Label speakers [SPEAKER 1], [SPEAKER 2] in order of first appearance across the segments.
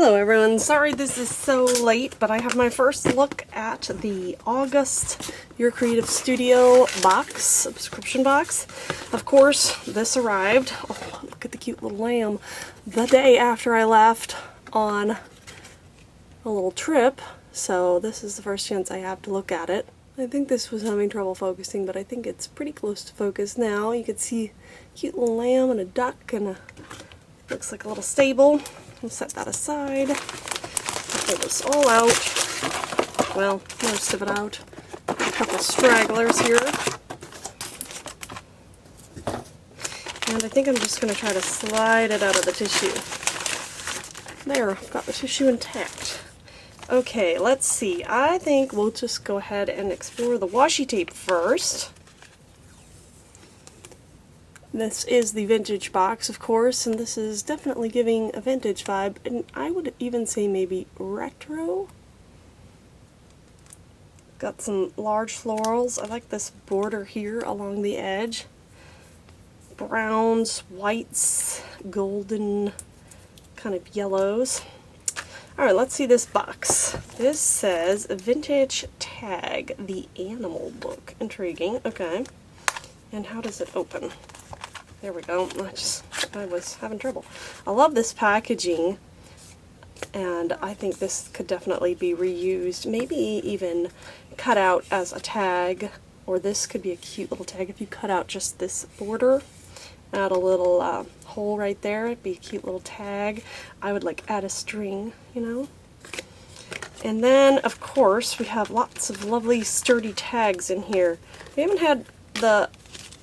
[SPEAKER 1] Hello everyone, sorry this is so late, but I have my first look at the August Your Creative Studio box, subscription box. Of course, this arrived, oh look at the cute little lamb, the day after I left on a little trip, so this is the first chance I have to look at it. I think this was having trouble focusing, but I think it's pretty close to focus now. You can see a cute little lamb and a duck and a, looks like a little stable. We'll set that aside. Pull this all out. Well, most of it out. A couple stragglers here. And I think I'm just going to try to slide it out of the tissue. There, I've got the tissue intact. Okay, let's see. I think we'll just go ahead and explore the washi tape first. This is the vintage box, of course, and this is definitely giving a vintage vibe, and I would even say maybe retro. Got some large florals. I like this border here along the edge. Browns, whites, golden, kind of yellows. Alright, let's see this box. This says Vintage Tag, the Animal Book. Intriguing. Okay. And how does it open? There we go. I was having trouble. I love this packaging, and I think this could definitely be reused. Maybe even cut out as a tag, or this could be a cute little tag. If you cut out just this border, add a little hole right there, it'd be a cute little tag. I would like add a string, you know. And then, of course, we have lots of lovely sturdy tags in here. We haven't had the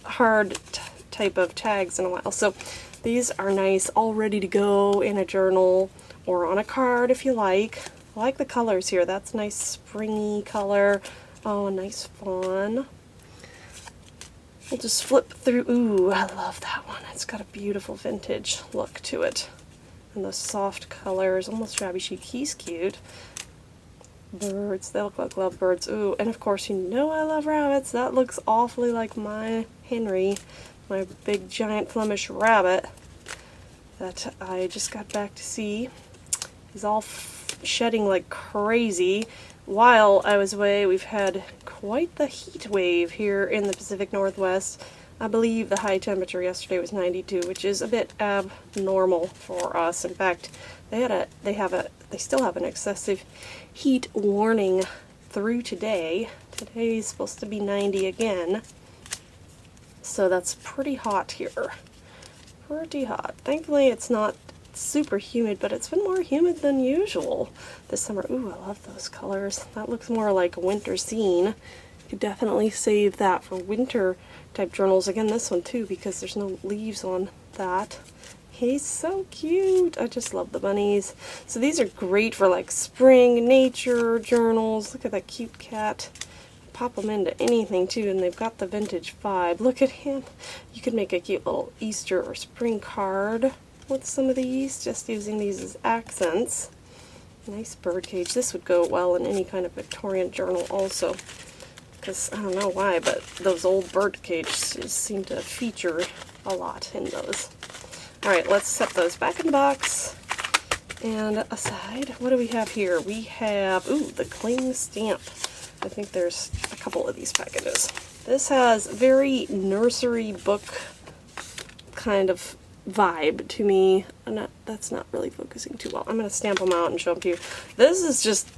[SPEAKER 1] hard type of tags in a while, so these are nice, all ready to go in a journal or on a card if you like. I like the colors here. That's a nice springy color. Oh, a nice fawn. We'll just flip through. Ooh, I love that one. It's got a beautiful vintage look to it. And those soft colors, almost shabby chic. He's cute. Birds, they look like lovebirds. Ooh, and of course you know I love rabbits. That looks awfully like my Henry, my big giant Flemish rabbit that I just got back to see. He's all shedding like crazy. While I was away, we've had quite the heat wave here in the Pacific Northwest. I believe the high temperature yesterday was 92, which is a bit abnormal for us. In fact, they still have an excessive heat warning through today. Today's supposed to be 90 again. So that's pretty hot here. Pretty hot. Thankfully it's not super humid, but it's been more humid than usual this summer. Ooh, I love those colors. That looks more like a winter scene. You could definitely save that for winter type journals. Again, this one too, because there's no leaves on that. He's so cute. I just love the bunnies. So these are great for like spring nature journals. Look at that cute cat. Pop them into anything too, and they've got the vintage vibe. Look at him. You could make a cute little Easter or spring card with some of these, just using these as accents. Nice bird cage. This would go well in any kind of Victorian journal also, because I don't know why, but those old bird cages just seem to feature a lot in those. Alright, let's set those back in the box and aside. What do we have here? We have, ooh, the cling stamp. I think there's a couple of these packages. This has very nursery book kind of vibe to me. That's not really focusing too well. I'm going to stamp them out and show them to you. This is just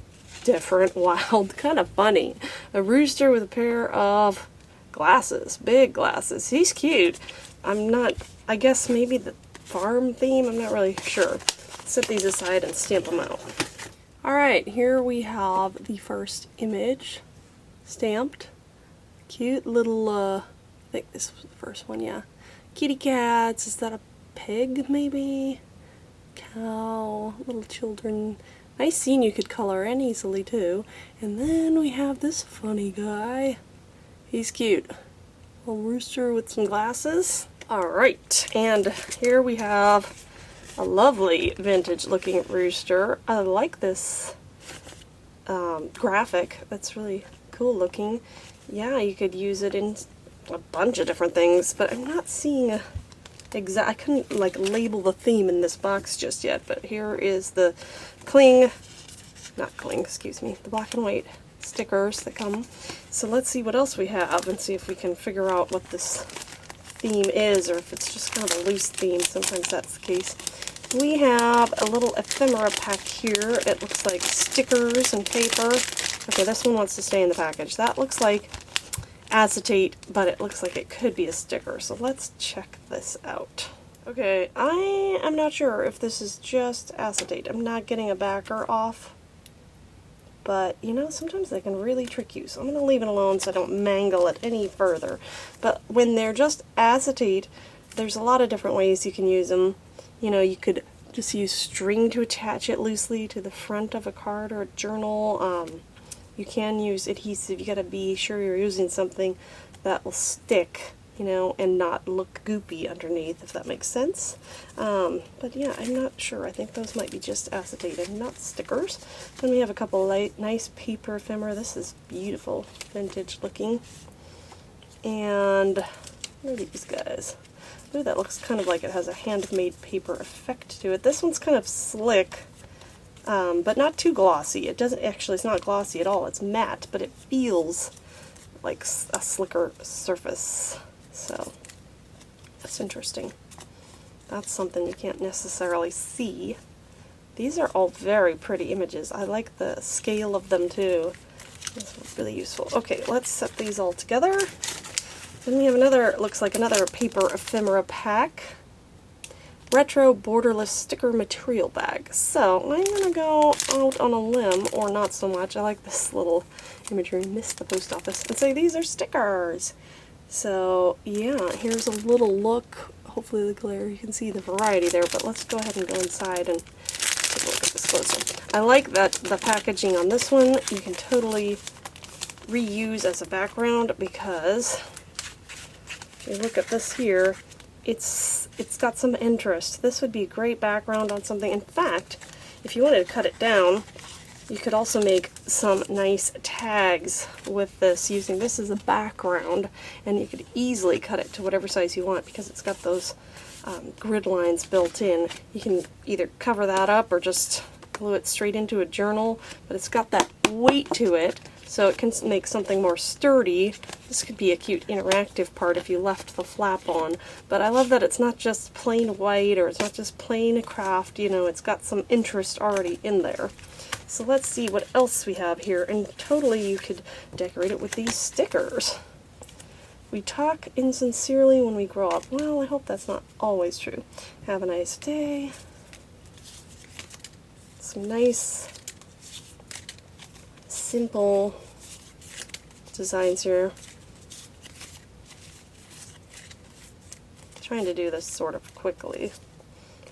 [SPEAKER 1] different, wild, kind of funny. A rooster with a pair of glasses, big glasses. He's cute. I guess maybe the farm theme, I'm not really sure. Set these aside and stamp them out. Alright, here we have the first image stamped. Cute little, I think this was the first one, yeah. Kitty cats, is that a pig maybe? Cow, little children. Nice scene you could color in easily too. And then we have this funny guy. He's cute. A rooster with some glasses. Alright, and here we have a lovely vintage looking rooster. I like this graphic. That's really cool looking. Yeah, you could use it in a bunch of different things, but I'm not seeing a I couldn't like label the theme in this box just yet, but here is the cling, not cling, excuse me, the black and white stickers that come. So let's see what else we have and see if we can figure out what this theme is, or if it's just kind of a loose theme. Sometimes that's the case. We have a little ephemera pack here. It looks like stickers and paper. Okay, this one wants to stay in the package. That looks like acetate, but it looks like it could be a sticker. So let's check this out. Okay, I am not sure if this is just acetate. I'm not getting a backer off. But, you know, sometimes they can really trick you. So I'm going to leave it alone so I don't mangle it any further. But when they're just acetate, there's a lot of different ways you can use them. You know, you could just use string to attach it loosely to the front of a card or a journal. You can use adhesive. You got to be sure you're using something that will stick, you know, and not look goopy underneath, if that makes sense. But yeah, I'm not sure. I think those might be just acetate and not stickers. Then we have a couple nice paper ephemera. This is beautiful, vintage looking. And what are these guys? Ooh, that looks kind of like it has a handmade paper effect to it. This one's kind of slick, but not too glossy. It doesn't actually, it's not glossy at all. It's matte, but it feels like a slicker surface. So that's interesting. That's something you can't necessarily see. These are all very pretty images. I like the scale of them too. This one's really useful. Okay, let's set these all together. Then we have another, looks like another paper ephemera pack. Retro borderless sticker material bag. So I'm gonna go out on a limb, or not so much. I like this little imagery, miss the post office, and say these are stickers. So yeah, here's a little look. Hopefully the glare, you can see the variety there, but let's go ahead and go inside and take a look at this closer. I like that the packaging on this one you can totally reuse as a background, because if you look at this here, it's got some interest. This would be a great background on something. In fact, if you wanted to cut it down, you could also make some nice tags with this, using this as a background, and you could easily cut it to whatever size you want because it's got those grid lines built in. You can either cover that up or just glue it straight into a journal, but it's got that weight to it, so it can make something more sturdy. This could be a cute interactive part if you left the flap on, but I love that it's not just plain white, or it's not just plain craft, you know, it's got some interest already in there. So let's see what else we have here, and totally you could decorate it with these stickers. We talk insincerely when we grow up. Well, I hope that's not always true. Have a nice day. Some nice, simple designs here. Trying to do this sort of quickly.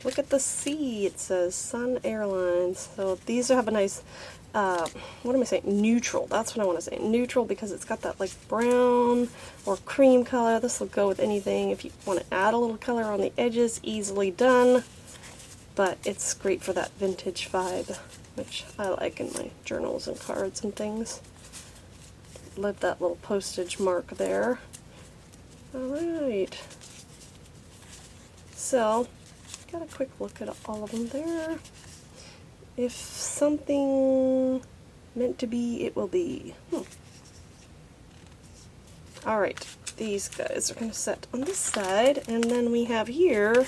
[SPEAKER 1] Look at the C, it says Sun Airlines. So these have a nice, what am I saying, neutral. That's what I want to say, neutral, because it's got that like brown or cream color. This will go with anything. If you want to add a little color on the edges, easily done. But it's great for that vintage vibe, which I like in my journals and cards and things. Love that little postage mark there. Alright. So, got a quick look at all of them there. If something meant to be, it will be. Alright, these guys are going to set on this side, and then we have here,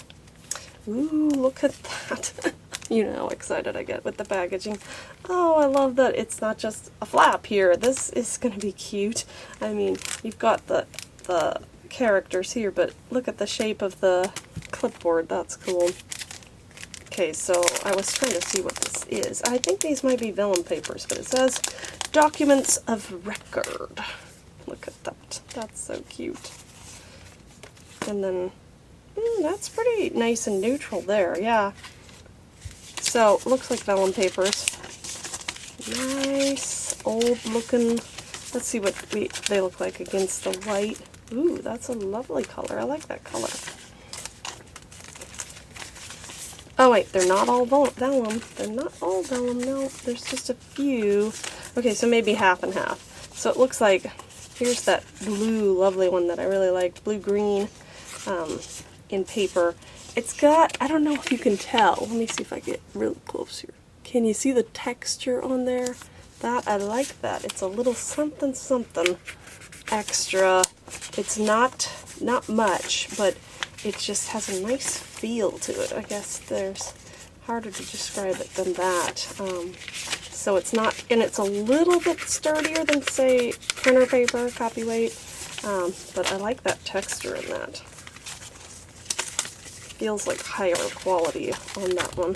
[SPEAKER 1] ooh, look at that. You know how excited I get with the packaging. Oh, I love that it's not just a flap here. This is going to be cute. I mean, you've got the characters here, but look at the shape of the clipboard. That's cool. Okay, so I was trying to see what this is. I think these might be vellum papers, but it says Documents of Record. Look at that. That's so cute. And then, that's pretty nice and neutral there, yeah. So, looks like vellum papers. Nice, old looking. Let's see what they look like against the white. Ooh, that's a lovely color. I like that color. Oh wait, they're not all vellum. They're not all vellum, no. There's just a few. Okay, so maybe half and half. So it looks like, here's that blue, lovely one that I really like, blue-green, in paper. It's got, I don't know if you can tell. Let me see if I get real close here. Can you see the texture on there? That, I like that. It's a little something something extra. It's not much, but it just has a nice feel to it. I guess there's harder to describe it than that. So it's not, and it's a little bit sturdier than, say, printer paper, copyweight, but I like that texture in that. Feels like higher quality on that one.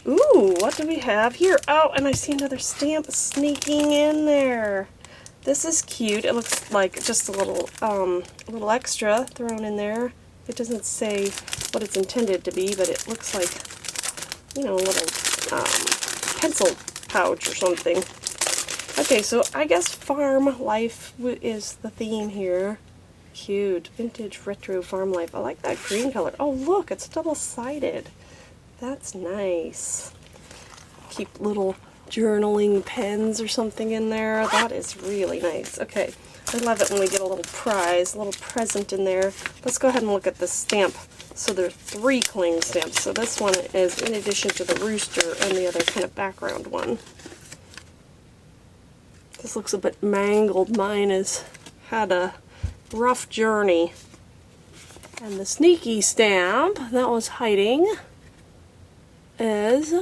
[SPEAKER 1] Ooh, what do we have here? Oh, and I see another stamp sneaking in there. This is cute. It looks like just a little extra thrown in there. It doesn't say what it's intended to be, but it looks like, you know, a little pencil pouch or something. Okay, so I guess farm life is the theme here. Cute. Vintage retro farm life. I like that green color. Oh, look, it's double-sided. That's nice. Keep little journaling pens or something in there. That is really nice. Okay, I love it when we get a little prize, a little present in there. Let's go ahead and look at the stamp. So there's 3 cling stamps. So this one is in addition to the rooster and the other kind of background one. This looks a bit mangled. Mine has had a rough journey. And the sneaky stamp that was hiding is,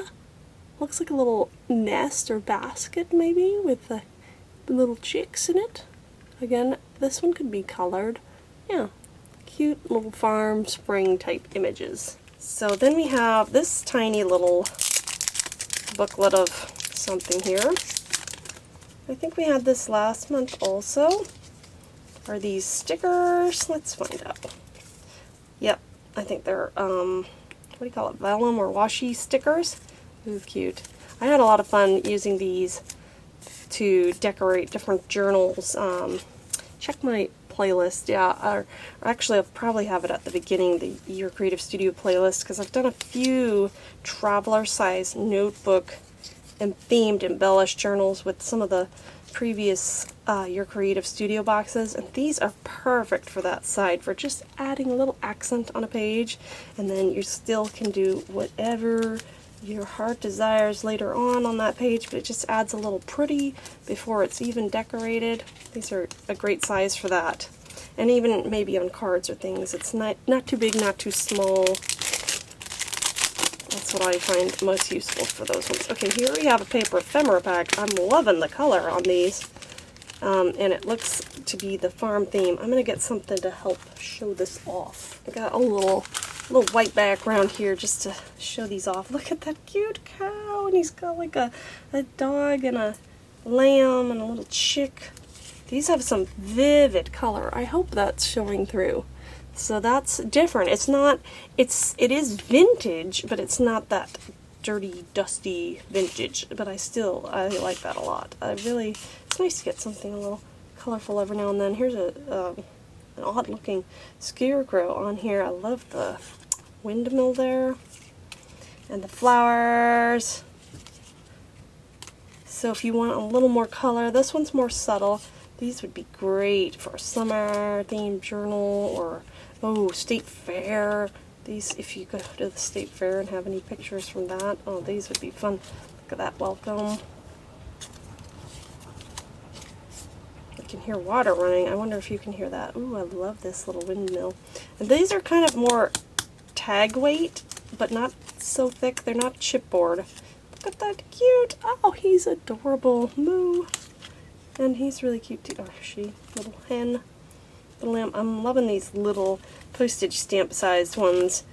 [SPEAKER 1] looks like a little nest or basket maybe with the little chicks in it. Again, this one could be colored. Yeah, cute little farm spring type images. So then we have this tiny little booklet of something here. I think we had this last month also. Are these stickers? Let's find out. Yep, I think they're, what do you call it, vellum or washi stickers? Ooh, cute. I had a lot of fun using these to decorate different journals. Check my playlist, yeah, or actually I'll probably have it at the beginning, the Your Creative Studio playlist, because I've done a few traveler size notebook and themed embellished journals with some of the previous Your Creative Studio boxes, and these are perfect for that side, for just adding a little accent on a page, and then you still can do whatever your heart desires later on that page, but it just adds a little pretty before it's even decorated. These are a great size for that. And even maybe on cards or things, it's not too big, not too small. That's what I find most useful for those ones. Okay, here we have a paper ephemera pack. I'm loving the color on these. And it looks to be the farm theme. I'm going to get something to help show this off. I got a little white background here just to show these off. Look at that cute cow, and he's got like a dog and a lamb and a little chick. These have some vivid color. I hope that's showing through. So that's different. It's not, it is vintage, but it's not that dirty, dusty vintage, but I like that a lot. It's nice to get something a little colorful every now and then. Here's an odd looking scarecrow on here. I love the windmill there and the flowers. So if you want a little more color, this one's more subtle. These would be great for a summer themed journal, or state fair. These, if you go to the state fair and have any pictures from that, these would be fun. Look at that welcome. I can hear water running. I wonder if you can hear that. Ooh, I love this little windmill. And these are kind of more tag weight, but not so thick. They're not chipboard. Look at that cute. Oh, he's adorable. Moo. And he's really cute too. Oh, she, little hen, little lamb. I'm loving these little postage stamp sized ones.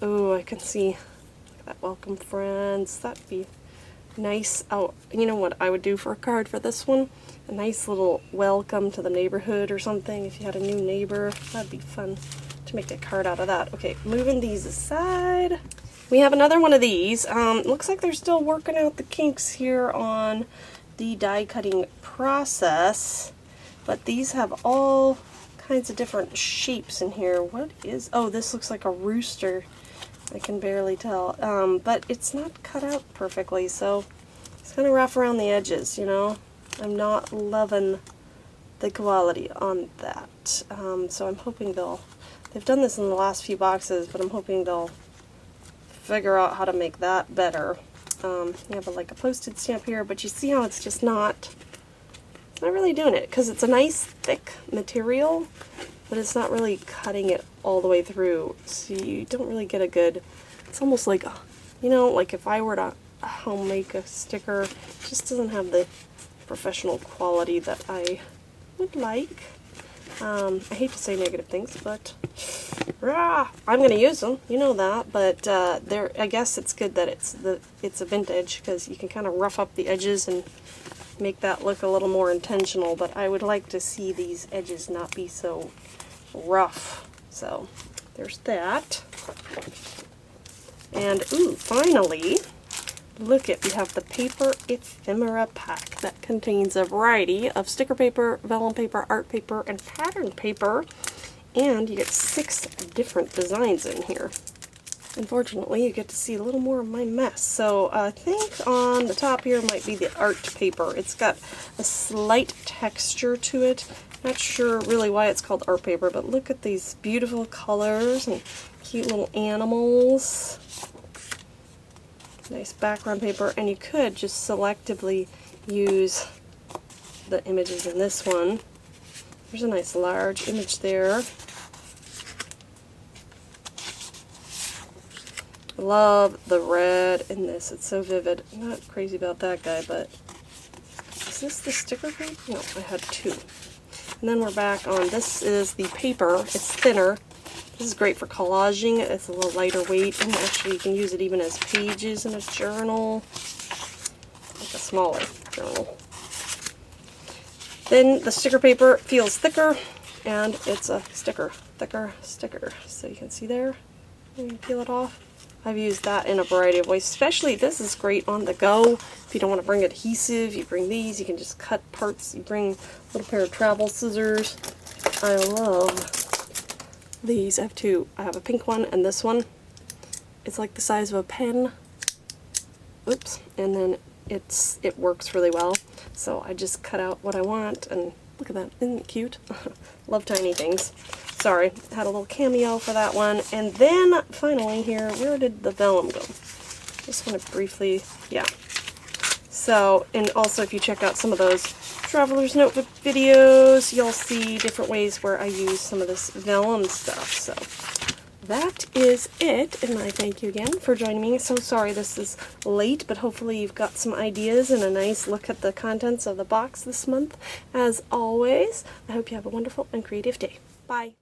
[SPEAKER 1] Oh, I can see. Look at that, welcome friends. That'd be nice. Oh, you know what I would do for a card for this one? A nice little welcome to the neighborhood or something. If you had a new neighbor, that'd be fun to make a card out of that. Okay, moving these aside. We have another one of these. Looks like they're still working out the kinks here on the die cutting process, but these have all kinds of different shapes in here. What is, oh, this looks like a rooster. I can barely tell, but it's not cut out perfectly, so it's kind of rough around the edges, you know. I'm not loving the quality on that, so I'm hoping they'll They've done this in the last few boxes, but I'm hoping they'll figure out how to make that better. You have like a postage stamp here, but you see how it's just not really doing it, because it's a nice thick material, but it's not really cutting it all the way through, so you don't really get a good, it's almost like, you know, like if I were to home make a sticker, it just doesn't have the professional quality that I would like. I hate to say negative things, but I'm going to use them, you know that, but I guess it's good that it's a vintage, because you can kind of rough up the edges and make that look a little more intentional, but I would like to see these edges not be so rough. So there's that. And ooh, finally, look at, we have the paper ephemera pack that contains a variety of sticker paper, vellum paper, art paper, and pattern paper, and you get 6 different designs in here. Unfortunately, you get to see a little more of my mess. So I think on the top here might be the art paper. It's got a slight texture to it. Not sure really why it's called art paper, but look at these beautiful colors and cute little animals. Nice background paper, and you could just selectively use the images in this one. There's a nice large image there. Love the red in this. It's so vivid. I'm not crazy about that guy, but is this the sticker paper? No, I had 2. And then we're back on, this is the paper. It's thinner. This is great for collaging. It's a little lighter weight, and actually you can use it even as pages in a journal, like a smaller journal. Then the sticker paper feels thicker, and it's a thicker sticker. So you can see there, you can peel it off. I've used that in a variety of ways, especially this is great on the go. If you don't want to bring adhesive, you bring these, you can just cut parts, you bring a little pair of travel scissors. I love these. I have 2. I have a pink one and this one. It's like the size of a pen. Oops. And then it works really well. So I just cut out what I want, and look at that. Isn't it cute? Love tiny things. Sorry, had a little cameo for that one. And then finally here, where did the vellum go? Just want to briefly, yeah. So, and also if you check out some of those Traveler's Notebook videos, you'll see different ways where I use some of this vellum stuff. So that is it, and I thank you again for joining me. So sorry this is late, but hopefully you've got some ideas and a nice look at the contents of the box this month. As always, I hope you have a wonderful and creative day. Bye.